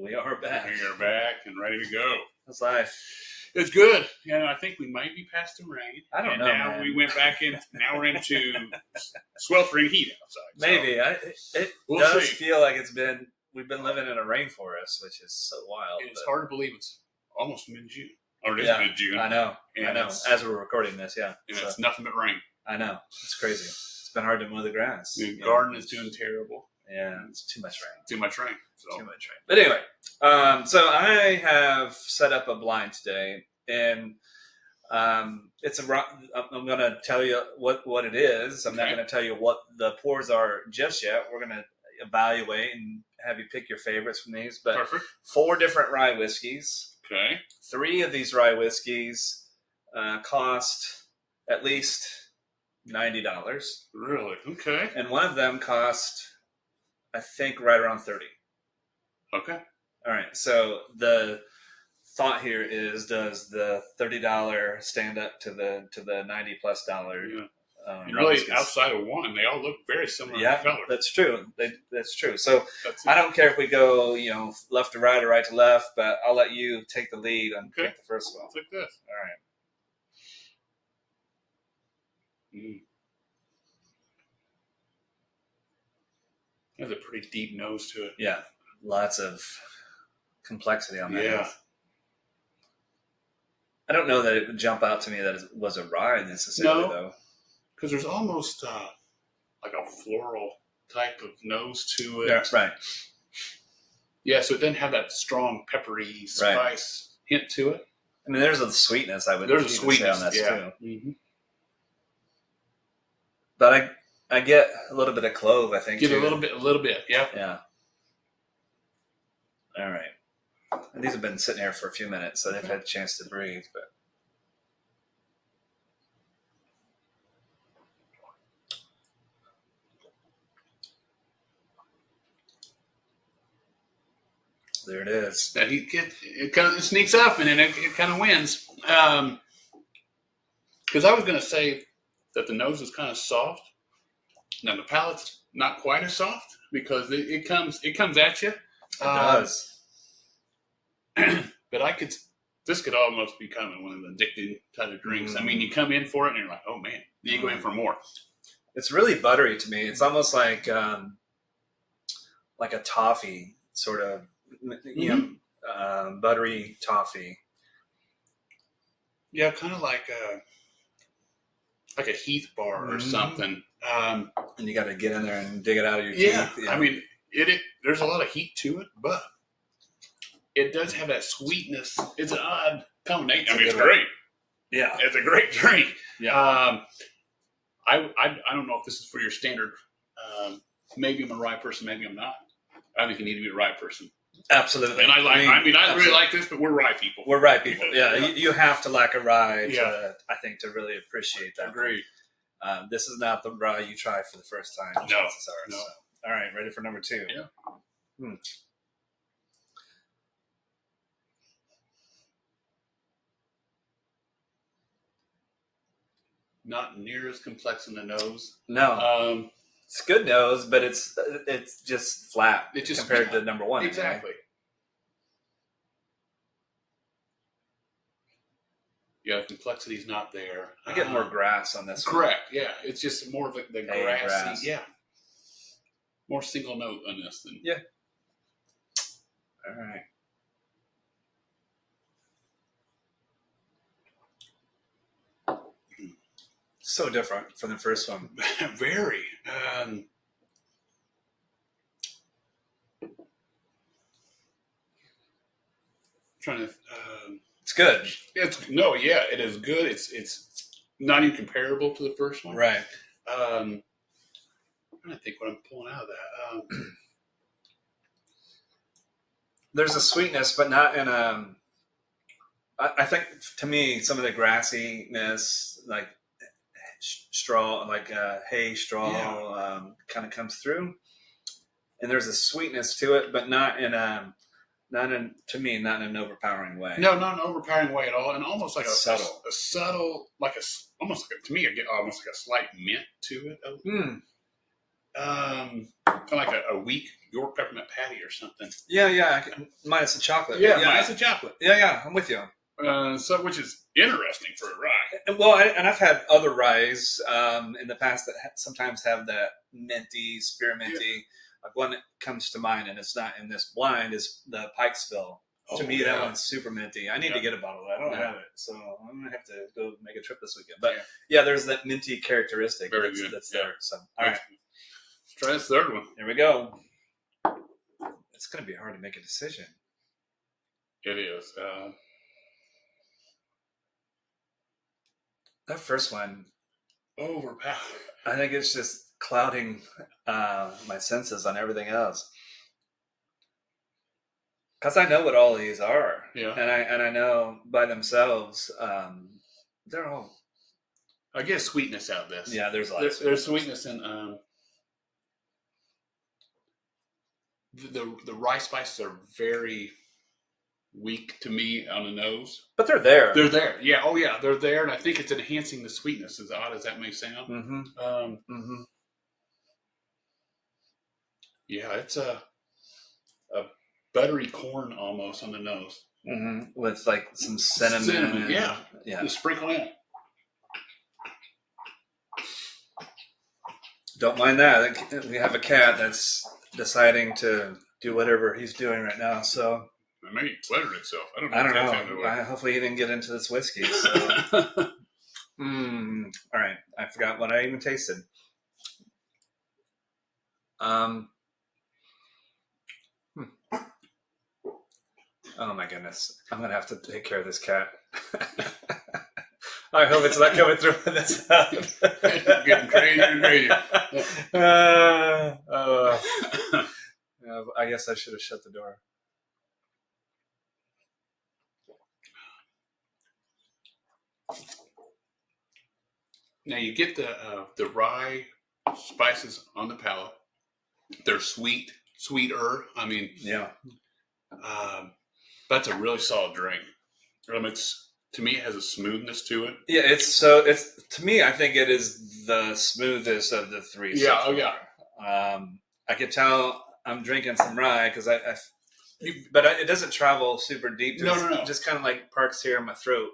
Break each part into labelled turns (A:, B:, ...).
A: We are back.
B: We are back and ready to go.
A: That's life.
B: It's good. Yeah, I think we might be past the rain.
A: I don't know,
B: Now
A: man.
B: we went back in. Now we're into sweltering heat outside. So
A: Maybe. It
B: we'll
A: does
B: see.
A: feel like we've been living in a rainforest, which is so wild.
B: It's hard to believe it's almost mid-June. Or it is
A: Yeah,
B: mid-June.
A: I know.
B: And
A: I know. As we're recording this, yeah.
B: And
A: So,
B: it's nothing but rain.
A: I know. It's crazy. It's been hard to mow the grass.
B: The garden is doing terrible.
A: Yeah, it's too much rain.
B: Too much rain. So.
A: Too much rain. But anyway, so I have set up a blind today, and it's I'm going to tell you what it is. I'm not going to tell you what the pours are just yet. We're going to evaluate and have you pick your favorites from these. But
B: Perfect.
A: 4 different rye whiskeys.
B: Okay.
A: 3 of these rye whiskeys cost at least $90.
B: Really? Okay.
A: And one of them cost, I think, right around $30.
B: Okay.
A: All right. So the thought here is, does the $30 stand up to the $90+
B: Yeah. And really,
A: whiskeys?
B: outside of one, they all look very similar
A: Yeah,
B: in color.
A: that's true. That's true. So
B: That's
A: I don't care if we go, left to right or right to left, but I'll let you take the lead and
B: Okay.
A: pick the first one.
B: It's like this.
A: All right.
B: Has a pretty deep nose to it.
A: Yeah, lots of complexity on that.
B: Yeah.
A: I don't know that it would jump out to me that it was a rye necessarily, though.
B: Because there's almost like a floral type of nose to it.
A: Yeah, right.
B: Yeah, so it doesn't have that strong peppery spice hint to it.
A: I mean, there's a sweetness, I would
B: There's a
A: even
B: sweetness
A: say on this, too.
B: Mm-hmm.
A: But I get a little bit of clove, I think.
B: Get
A: too.
B: a little bit, yeah.
A: Yeah. All right. And these have been sitting here for a few minutes, so they've had a chance to breathe. But there it is.
B: That it kind of sneaks up and then it kind of wins. Because I was going to say that the nose is kind of soft. Now the palate's not quite as soft because it comes at you.
A: It does.
B: But this could almost be kind of one of the addicting type of drinks. I mean, you come in for it and you're like, oh man, you go in for more.
A: It's really buttery to me. It's almost like a toffee sort of, buttery toffee.
B: Yeah, kind of like a Heath bar or something.
A: And you got to get in there and dig it out of your teeth.
B: Yeah, I mean, there's a lot of heat to it, but it does have that sweetness. It's an odd combination. It's great.
A: Yeah,
B: it's a great drink.
A: Yeah.
B: I don't know if this is for your standard. Maybe I'm a rye person. Maybe I'm not. I think you need to be a rye person.
A: Absolutely.
B: And I really like this, but we're rye people.
A: We're rye people. Yeah, you have to like a rye I think, to really appreciate that.
B: Agreed.
A: This is not the rye you try for the first time.
B: No.
A: So. All right, ready for number 2?
B: Yeah. Not near as complex in the nose.
A: No. It's good nose, but it's just flat compared to number 1.
B: Exactly. Right? Yeah, complexity's not there.
A: I get more grass on this one.
B: Correct, yeah. It's just more of the grassy.
A: Grass.
B: Yeah. More single note on this than...
A: Yeah. All right. So different from the first one.
B: Very. Trying to...
A: It's good.
B: It is good. It's not even comparable to the first one.
A: Right.
B: I'm trying to think what I'm pulling out of that.
A: There's a sweetness, but not in a... I think, to me, some of the grassiness, like straw, like hay straw, kind of comes through. And there's a sweetness to it, but not in an overpowering way.
B: No, not an overpowering way at all, and almost like a
A: subtle,
B: almost like to me, I get almost like a slight mint to it. Kind of like a weak York peppermint patty or something.
A: Yeah. Minus the chocolate.
B: Minus the chocolate.
A: Yeah. I'm with you.
B: So which is interesting for a rye.
A: Well, and I've had other ryes in the past that sometimes have that minty, spearminty. Like one that comes to mind, and it's not in this blind, is the Pikesville. To me, that one's super minty. I need to get a bottle of that. I don't have it, so I'm gonna have to go make a trip this weekend. But there's that minty characteristic that's there. So, all right,
B: let's try this third one.
A: Here we go. It's gonna be hard to make a decision.
B: It is.
A: That first one,
B: overpowered.
A: I think it's just clouding my senses on everything else. Because I know what all these are, and I know by themselves, they're all.
B: I get sweetness out of this.
A: Yeah, there's a lot.
B: There's sweetness in the rye spices are very weak to me on the nose,
A: but they're there.
B: They're there. Yeah. Oh yeah, they're there, and I think it's enhancing the sweetness. As odd as that may sound.
A: Mm-hmm.
B: Yeah, it's a buttery corn almost on the nose.
A: Mm-hmm. With like some cinnamon.
B: Yeah.
A: Just
B: sprinkle in.
A: Don't mind that. We have a cat that's deciding to do whatever he's doing right now. So
B: it may have cluttered itself. I don't
A: know. Hopefully he didn't get into this whiskey. So. All right. I forgot what I even tasted. Oh my goodness. I'm going to have to take care of this cat. I hope it's not coming through with this.
B: Getting crazier and crazier.
A: I guess I should have shut the door.
B: Now you get the rye spices on the palate. They're sweeter. I mean, that's a really solid drink. To me, it has a smoothness to it.
A: Yeah, it's to me, I think it is the smoothest of the three.
B: Yeah,
A: so far. I could tell I'm drinking some rye because but it doesn't travel super deep.
B: No.
A: It just kind of like parks here in my throat.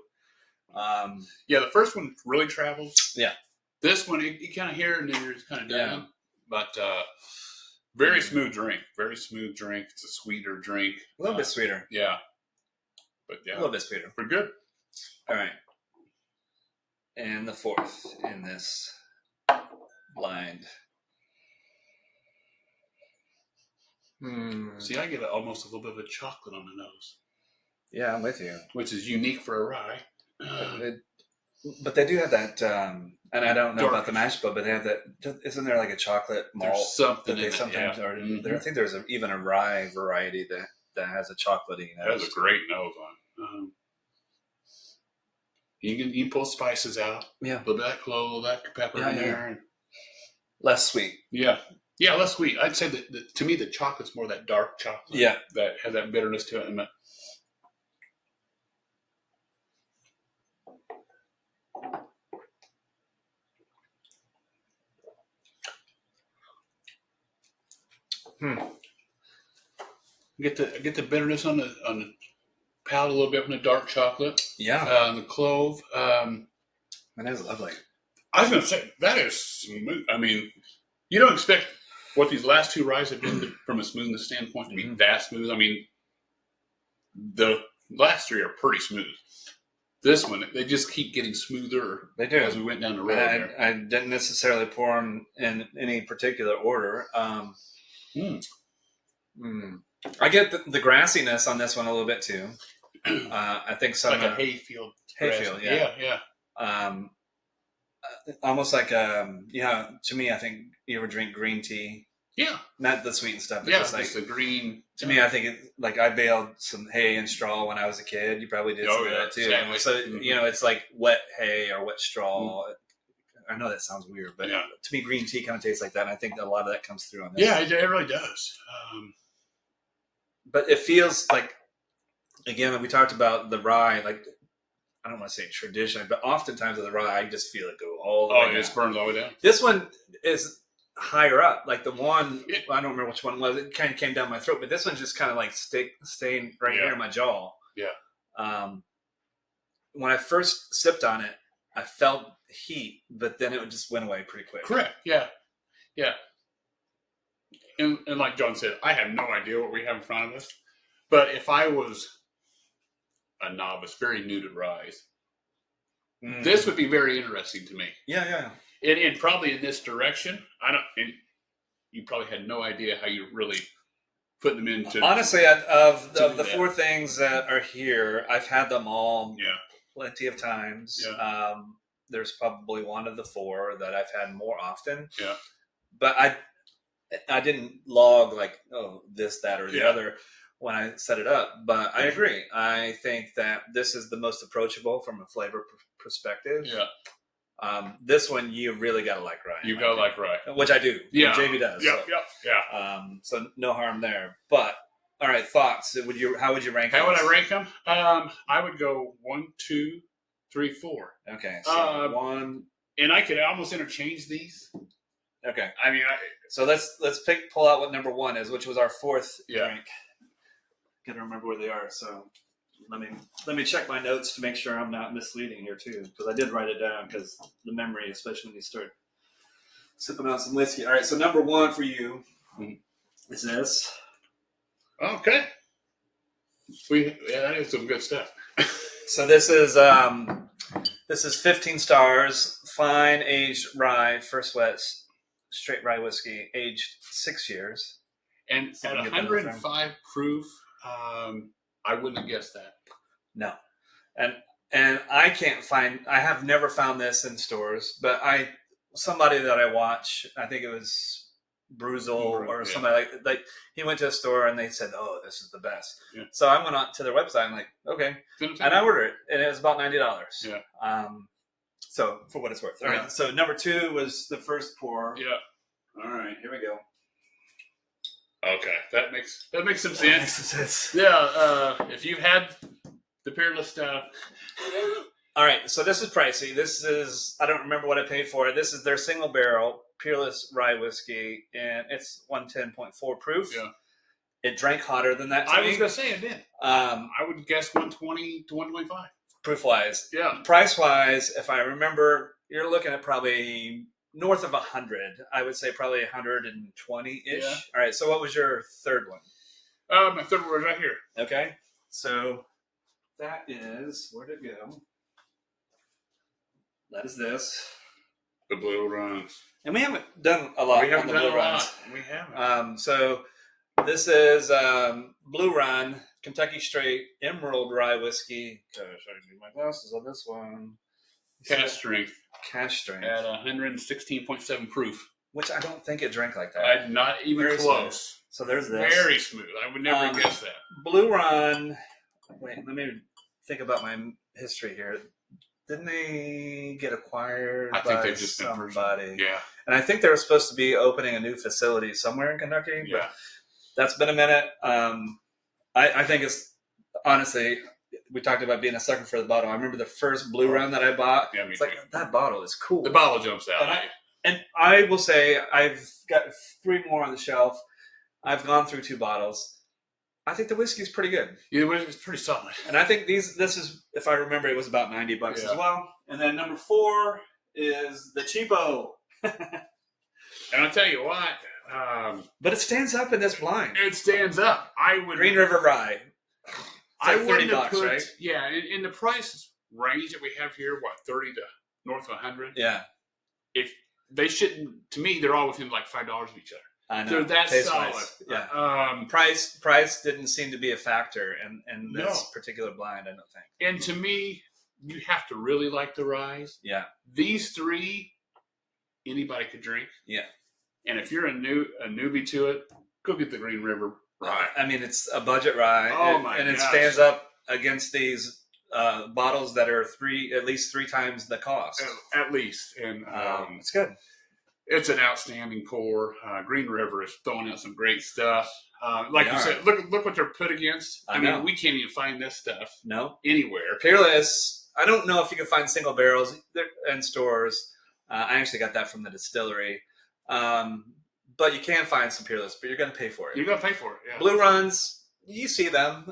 B: The first one really travels.
A: Yeah.
B: This one, you kind of hear it and then you're just kind of done. Yeah. But very smooth drink. Very smooth drink. It's a sweeter drink.
A: A little bit sweeter.
B: Yeah. But yeah.
A: A little bit sweeter.
B: We're good.
A: All right. And the fourth in this blind.
B: See, I get almost a little bit of a chocolate on the nose.
A: Yeah, I'm with you.
B: Which is unique for a rye.
A: But they do have that, and I don't know about the mash bill, but they have that. Isn't there like a chocolate malt?
B: There's something
A: that they sometimes are.
B: Mm-hmm.
A: I think there's even a rye variety that has a chocolatey nose.
B: That has a great nose on. You can pull spices out.
A: Yeah.
B: A little bit of that clove, a little bit of that pepper in there. And
A: less sweet.
B: Yeah. Yeah, less sweet. I'd say that to me, the chocolate's more that dark chocolate.
A: Yeah.
B: That has that bitterness to it. Get the bitterness on the palate a little bit from the dark chocolate.
A: Yeah.
B: The clove.
A: That is lovely.
B: I was going to say, that is smooth. I mean, you don't expect what these last two ryes have been from a smoothness standpoint to be that smooth. I mean, the last three are pretty smooth. This one, they just keep getting smoother.
A: They do.
B: As we went down the road.
A: I didn't necessarily pour them in any particular order. I get the grassiness on this one a little bit too. I think some
B: like a hayfield.
A: Yeah. Almost like to me, I think you ever drink green tea.
B: Yeah.
A: Not the sweet stuff. But
B: just like the green.
A: To me, I think I baled some hay and straw when I was a kid. You probably did some of that too.
B: Exactly.
A: So, it's like wet hay or wet straw. I know that sounds weird, but to me, green tea kind of tastes like that. And I think a lot of that comes through on this.
B: Yeah, it really does.
A: But it feels like, again, we talked about the rye, like, I don't want to say tradition, but oftentimes with the rye, I just feel it go all the way down.
B: It just burns all the way down.
A: This one is, higher up. Like the one, I don't remember which one it was. It kind of came down my throat, but this one's just kind of like staying right here in my jaw.
B: Yeah.
A: When I first sipped on it, I felt heat, but then it just went away pretty quick.
B: Correct. Yeah. Yeah. And like John said, I have no idea what we have in front of us. But if I was a novice, very new to rye, this would be very interesting to me.
A: Yeah.
B: And probably in this direction, and you probably had no idea how you really put them into.
A: Honestly, of the four things that are here, I've had them all plenty of times.
B: Yeah.
A: There's probably one of the four that I've had more often.
B: Yeah.
A: But I didn't log like, oh, this, that, or the other when I set it up. But I agree. I think that this is the most approachable from a flavor perspective.
B: Yeah.
A: This one, you really got to like rye.
B: You got to like rye.
A: Which I do.
B: Yeah.
A: JB does.
B: Yeah.
A: So no harm there. But, all right, thoughts. How would you rank them?
B: How would I rank them? I would go 1, 2, 3, 4.
A: Okay. So 1.
B: And I could almost interchange these.
A: Okay.
B: I mean,
A: so let's pull out what number 1 is, which was our fourth drink. Gotta remember where they are. So let me check my notes to make sure I'm not misleading here too, because I did write it down because the memory, especially when you start sipping on some whiskey. All right. So number 1 for you is this.
B: Okay. That is some good stuff.
A: So this is 15 stars, fine aged rye, first wet straight rye whiskey, aged 6 years.
B: And at 105 proof, I wouldn't have guessed that.
A: No. And I have never found this in stores, but somebody that I watch, I think it was Bruzel or somebody like he went to a store and they said, "Oh, this is the best."
B: Yeah.
A: So I went on to their website and like, okay, and I ordered it, and it was about $90.
B: Yeah.
A: So for what it's worth. All right. So number 2 was the first pour.
B: Yeah.
A: All right. Here we go.
B: Okay, that makes some sense.
A: Makes some sense.
B: Yeah. If you've had the Peerless stuff.
A: All right. So this is pricey. This is, I don't remember what I paid for it. This is their single barrel Peerless rye whiskey, and it's 110.4 proof.
B: Yeah.
A: It drank hotter than that to
B: I
A: me.
B: was going to say it did. I would guess 120 to 125.
A: Proof-wise.
B: Yeah.
A: Price-wise, if I remember, you're looking at probably north of 100. I would say probably 120-ish.
B: Yeah.
A: All right. So what was your third one?
B: My third one was right here.
A: Okay. So that is, where'd it go? That is this.
B: The Blue Runs.
A: And we haven't done a lot on the Blue Runs.
B: We haven't.
A: So this is Blue Run, Kentucky Straight, Emerald Rye Whiskey. Gosh, I need my glasses on this one.
B: Cash strength.
A: Cash strength.
B: At 116.7 proof.
A: Which I don't think it drank like that.
B: Not even
A: Very
B: close.
A: Smooth. So there's this.
B: Very smooth. I would never guess that.
A: Blue Run. Wait, let me think about my history here. Didn't they get acquired by somebody?
B: Yeah.
A: And I think they were supposed to be opening a new facility somewhere in Kentucky.
B: Yeah.
A: But that's been a minute. I think it's, honestly, we talked about being a sucker for the bottle. I remember the first Blue Run that I bought.
B: Yeah, me
A: it's
B: too.
A: like, that bottle is cool.
B: The bottle jumps out.
A: And I will say, I've got 3 more on the shelf. I've gone through 2 bottles. I think the whiskey's pretty good.
B: Yeah, it's pretty solid.
A: And I think this is, if I remember, it was about $90 as well. And then number 4 is the cheapo.
B: And I'll tell you what.
A: But it stands up in this blind.
B: It stands up.
A: Green River Rye.
B: I
A: like $30, right?
B: Yeah, in the price range that we have here, 30 to north of 100.
A: Yeah.
B: If they shouldn't, to me, they're all within like $5 of each other.
A: I know.
B: They're that solid.
A: Yeah. Price didn't seem to be a factor in this particular blind, I don't think.
B: And to me, you have to really like the ryes.
A: Yeah.
B: These 3, anybody could drink.
A: Yeah.
B: And if you're a newbie to it, go get the Green River rye.
A: I mean, it's a budget rye.
B: And
A: it stands up against these bottles that are at least 3 times the cost.
B: At least. And
A: it's good.
B: It's an outstanding pour. Green River is throwing out some great stuff. Like you said, look what they're put against. I mean, we can't even find this stuff anywhere.
A: Peerless, I don't know if you can find single barrels in stores. I actually got that from the distillery. But you can find some Peerless, but you're going to pay for it.
B: You're gonna pay for it. Yeah.
A: Blue Runs, you see them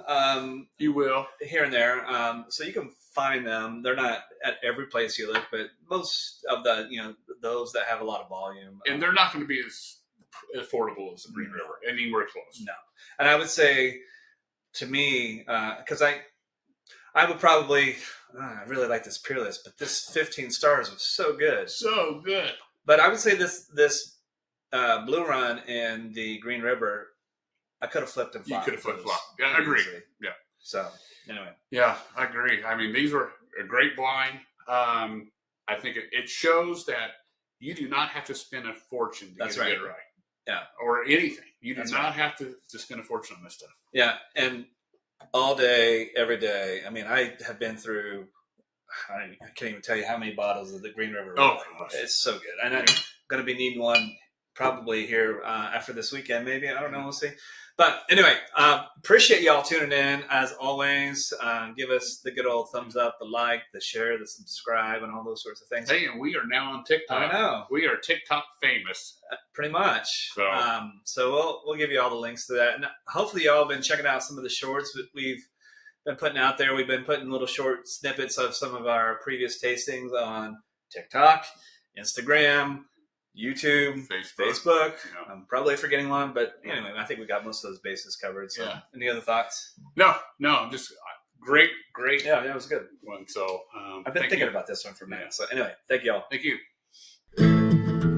B: You will.
A: here and there, so you can find them. They're not at every place you look, but most of the those that have a lot of volume,
B: And they're not going to be as affordable as the Green
A: No.
B: River, anywhere close.
A: No. And I would say, to me, because I would probably, I really like this Peerless, but this 15 stars was so good.
B: So good.
A: But I would say this Blue Run and the Green River, I could have flipped and
B: You
A: flopped.
B: could have flip
A: those
B: flop. Yeah, I agree.
A: easily.
B: Yeah.
A: So anyway,
B: Yeah, I agree. I mean, these were a great blind. I think it shows that you do not have to spend a fortune to
A: That's
B: get it
A: right.
B: right.
A: Yeah.
B: Or anything. You do
A: That's
B: not
A: right.
B: have to spend a fortune on this stuff.
A: yeah, and all day, every day. I mean, I have been through. I can't even tell you how many bottles of the Green River.
B: Oh, gosh.
A: It's so good, and I'm going to be needing one probably here after this weekend. Maybe, I don't know. We'll see. But anyway, appreciate y'all tuning in as always. Give us the good old thumbs up, the like, the share, the subscribe, and all those sorts of things.
B: Hey, and we are now on TikTok.
A: I know.
B: We are TikTok famous.
A: Pretty much.
B: So-
A: So we'll give you all the links to that, and hopefully y'all have been checking out some of the shorts that we've been putting out there. We've been putting little short snippets of some of our previous tastings on TikTok, Instagram, YouTube, Facebook.
B: Yeah.
A: I'm probably forgetting one, but anyway, I think we got most of those bases covered. So,
B: Yeah.
A: any other thoughts?
B: No, just great
A: Yeah, that was good.
B: one. So
A: I've been
B: thank
A: thinking
B: you.
A: about this one for a minute. So anyway, thank you all.
B: Thank you.